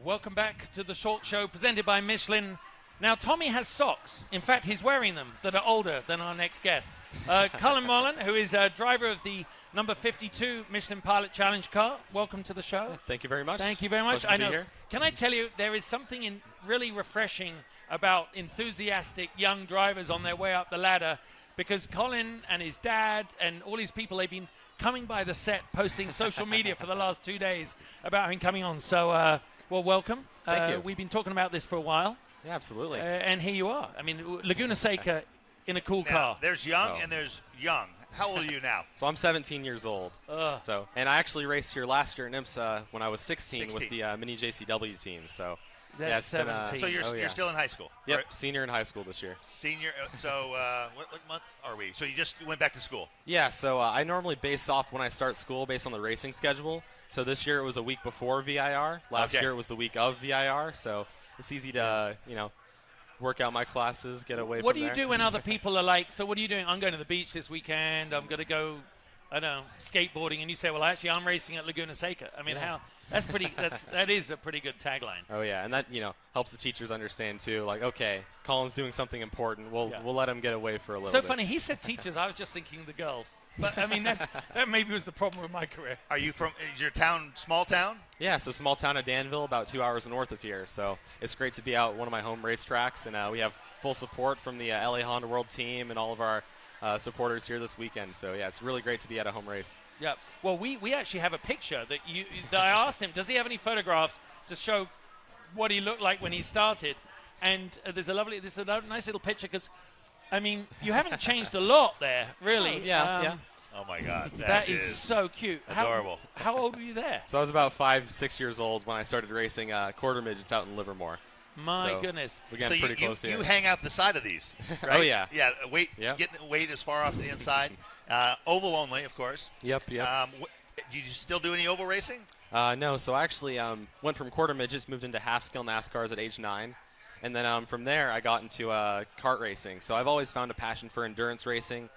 Welcome back to the Short Show presented by Michelin. Now, Tommy has socks. In fact, he's wearing them that are older than our next guest. Colin Mullan, who is a driver of the number 52 Michelin Pilot Challenge car. Welcome to the show. Thank you very much. Thank you very much. Pleasure to I know. be here. Can I tell you, there is something really refreshing about enthusiastic young drivers on their way up the ladder, because Colin and his dad and all these people, they've been coming by the set, posting social media for the last 2 days about him coming on. So, well, welcome. Thank you. We've been talking about this for a while. Yeah, absolutely. And here you are. I mean, Laguna Seca in a cool car. There's young and there's young. How old are you now? So I'm 17 years old. And I actually raced here last year in IMSA when I was 16 with the mini JCW team. So that's 17. So you're still in high school? Yep, right? Senior in high school this year. Senior. So what month are we? So you just went back to school? Yeah, so I normally base off when I start school based on the racing schedule. So this year it was a week before VIR. Last year it was the week of VIR. So it's easy to, work out my classes, get away from there. What do you do when other people are like, so what are you doing? I'm going to the beach this weekend. I'm going to go, I don't know, skateboarding. And you say, well, actually, I'm racing at Laguna Seca. I mean, that is a pretty good tagline. Oh, yeah. And that, helps the teachers understand, too. Like, okay, Colin's doing something important. We'll let him get away for a little bit. So funny. He said teachers. I was just thinking the girls. But, I mean, that maybe was the problem with my career. Are you from, is your town small town? Yeah, so small town of Danville, about 2 hours north of here. So it's great to be out at one of my home racetracks. And we have full support from the LA Honda World team and all of our supporters here this weekend. So, yeah, it's really great to be at a home race. Yeah. Well, we actually have a picture that I asked him, does he have any photographs to show what he looked like when he started? And this is a nice little picture because, I mean, you haven't changed a lot there, really. Yeah. Oh, my God. That is so cute. Adorable. How old were you there? So I was about 5-6 years old when I started racing quarter midgets out in Livermore. My goodness. We're getting pretty close here. You hang out the side of these, right? Oh, yeah. Yeah, getting weight as far off to the inside. Oval only, of course. Yep. Do you still do any oval racing? No, so I actually went from quarter midgets, moved into half-scale NASCARs at age 9. And then from there, I got into kart racing. So I've always found a passion for endurance racing.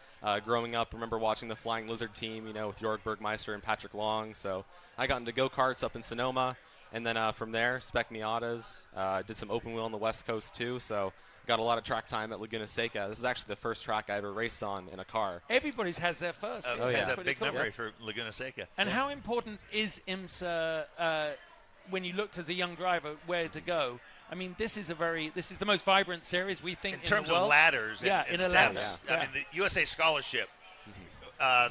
Growing up, I remember watching the Flying Lizard team, with Jorg Bergmeister and Patrick Long. So I got into go-karts up in Sonoma. And then from there, Spec Miatas, did some open wheel on the West Coast too. So got a lot of track time at Laguna Seca. This is actually the first track I ever raced on in a car. Everybody's has their first. Has a big memory for Laguna Seca. And how important is IMSA when you looked as a young driver where to go? I mean, this is the most vibrant series we think in terms the world. Of ladders and steps. Yeah. I mean, the USA Scholarship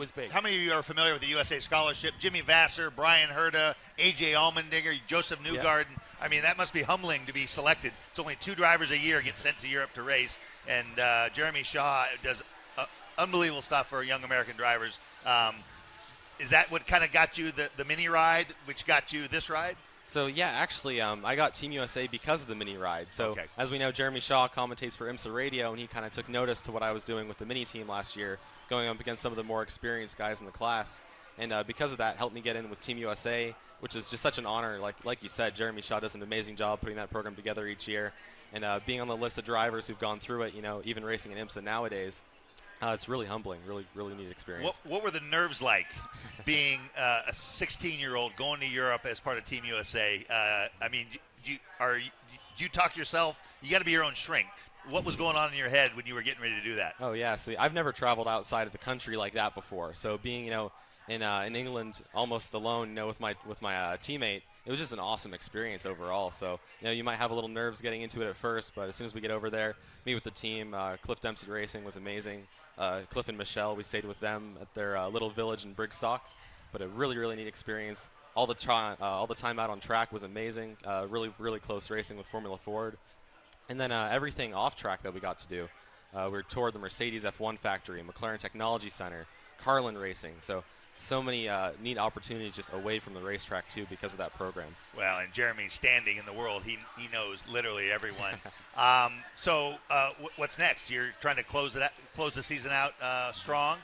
was big. How many of you are familiar with the USA Scholarship? Jimmy Vassar, Brian Herta, A.J. Allmendinger, Joseph Newgarden. I mean, that must be humbling to be selected. It's only 2 drivers a year get sent to Europe to race, and Jeremy Shaw does unbelievable stuff for young American drivers. Is that what kind of got you the mini ride, which got you this ride? So, yeah, actually, I got Team USA because of the mini ride. So, as we know, Jeremy Shaw commentates for IMSA Radio, and he kind of took notice to what I was doing with the mini team last year, going up against some of the more experienced guys in the class. And because of that, helped me get in with Team USA, which is just such an honor. Like you said, Jeremy Shaw does an amazing job putting that program together each year. And being on the list of drivers who've gone through it, even racing in IMSA nowadays, it's really humbling, really neat experience. What were the nerves like being a 16-year-old going to Europe as part of Team USA? I mean, do you talk yourself? You got to be your own shrink. What was going on in your head when you were getting ready to do that? Oh, yeah. So I've never traveled outside of the country like that before. So being, in England almost alone, with my teammate, it was just an awesome experience overall. So, you might have a little nerves getting into it at first, but as soon as we get over there, meet with the team, Cliff Dempsey Racing was amazing. Cliff and Michelle, we stayed with them at their little village in Brigstock, but a really neat experience. All the time out on track was amazing. Really close racing with Formula Ford. And then everything off track that we got to do. We toured the Mercedes F1 factory, McLaren Technology Center, Carlin Racing. So many neat opportunities just away from the racetrack too because of that program. Well, and Jeremy's standing in the world. He knows literally everyone. What's next? You're trying to close the season out strong.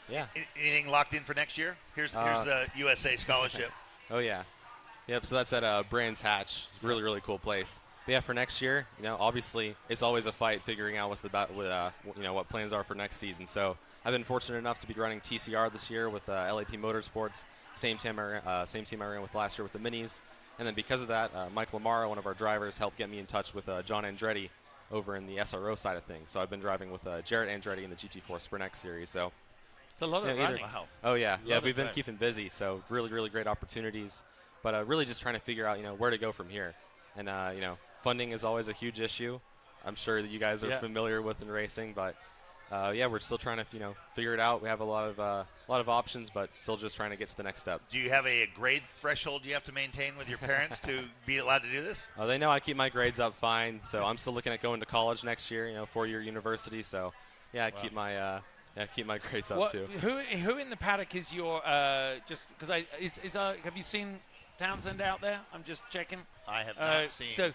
Yeah. Anything locked in for next year? Here's the USA Scholarship. Oh yeah. Yep. So that's at Brands Hatch. Really cool place. But yeah, for next year, obviously it's always a fight figuring out what plans are for next season. So I've been fortunate enough to be running TCR this year with LAP Motorsports, same team I ran with last year with the Minis, And then because of that, Mike Lamara, one of our drivers, helped get me in touch with John Andretti over in the SRO side of things. So I've been driving with Jarrett Andretti in the GT4 Sprint X Series. So it's a lot of running. Wow. Oh yeah, we've been driving. keeping busy. So really great opportunities, but really just trying to figure out where to go from here. And funding is always a huge issue. I'm sure that you guys are familiar with in racing, but we're still trying to figure it out. We have a lot of options, but still just trying to get to the next step. Do you have a grade threshold you have to maintain with your parents to be allowed to do this? Oh, they know I keep my grades up fine, so I'm still looking at going to college next year. 4-year university. So I keep my grades up too. Who in the paddock is your just because have you seen Townsend out there? I'm just checking. I have not seen. So.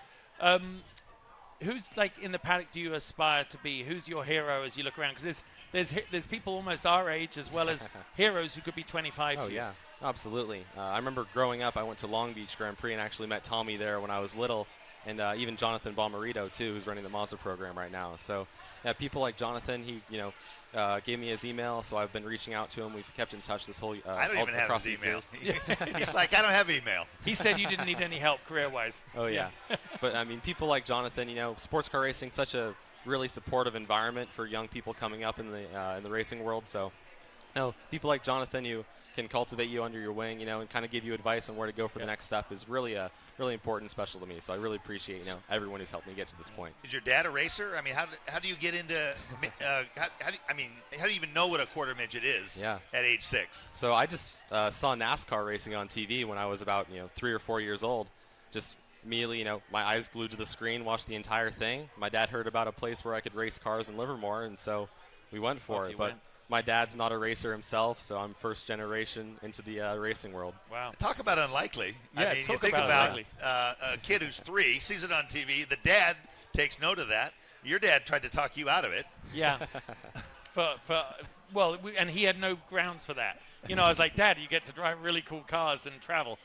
Who's in the paddock do you aspire to be? Who's your hero as you look around? Because there's people almost our age as well as heroes who could be 25. Oh yeah, absolutely. I remember growing up, I went to Long Beach Grand Prix and actually met Tommy there when I was little, and even Jonathan Bomarito too, who's running the Mazda program right now. So people like Jonathan, he gave me his email, so I've been reaching out to him. We've kept in touch this whole I don't even have across his these email. years. He's like, I don't have email. He said you didn't need any help career-wise. Oh yeah. But I mean, people like Jonathan, sports car racing, such a really supportive environment for young people coming up in the racing world. So people like Jonathan who can cultivate you under your wing, and kind of give you advice on where to go for the next step is really important and special to me. So I really appreciate everyone who's helped me get to this point. Is your dad a racer? I mean, how do you get into how do you even know what a quarter midget is at age 6? So I just saw NASCAR racing on TV when I was about 3 or 4 years old. Just immediately, my eyes glued to the screen, watched the entire thing. My dad heard about a place where I could race cars in Livermore, and so we went for it. But my dad's not a racer himself, so I'm first generation into the racing world. Wow. Talk about unlikely. Yeah, I mean, you think about a kid who's 3, sees it on TV. The dad takes note of that. Your dad tried to talk you out of it. Yeah. And he had no grounds for that. I was like, Dad, you get to drive really cool cars and travel.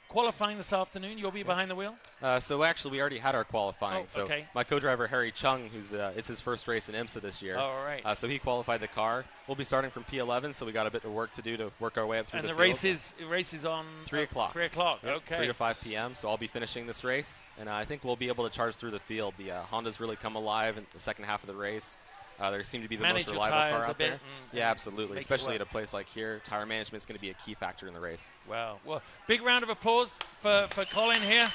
Qualifying this afternoon, you'll be behind the wheel? So actually, we already had our qualifying. Oh, okay. So my co-driver, Harry Chung, it's his first race in IMSA this year. Oh, all right. So he qualified the car. We'll be starting from P11, so we got a bit of work to do to work our way up through the field. And the race is on 3 o'clock. 3 o'clock. Yep, Okay. 3 to 5 p.m. So I'll be finishing this race, and I think we'll be able to charge through the field. The Honda's really come alive in the second half of the race. They seem to be the most reliable car out there. Yeah, absolutely. Especially at a place like here, tire management is going to be a key factor in the race. Wow. Well, big round of applause for Colin here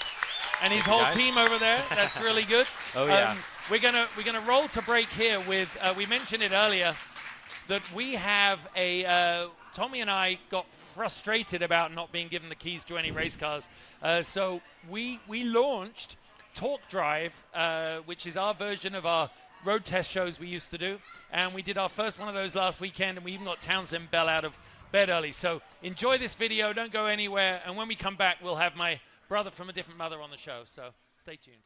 and his whole team over there. That's really good. Oh yeah. We're gonna roll to break here with. We mentioned it earlier that we have a. Tommy and I got frustrated about not being given the keys to any race cars, so we launched Talk Drive, which is our version of our road test shows we used to do, and we did our first one of those last weekend, and we even got Townsend Bell out of bed early. So enjoy this video, don't go anywhere, and when we come back, we'll have my brother from a different mother on the show, so stay tuned.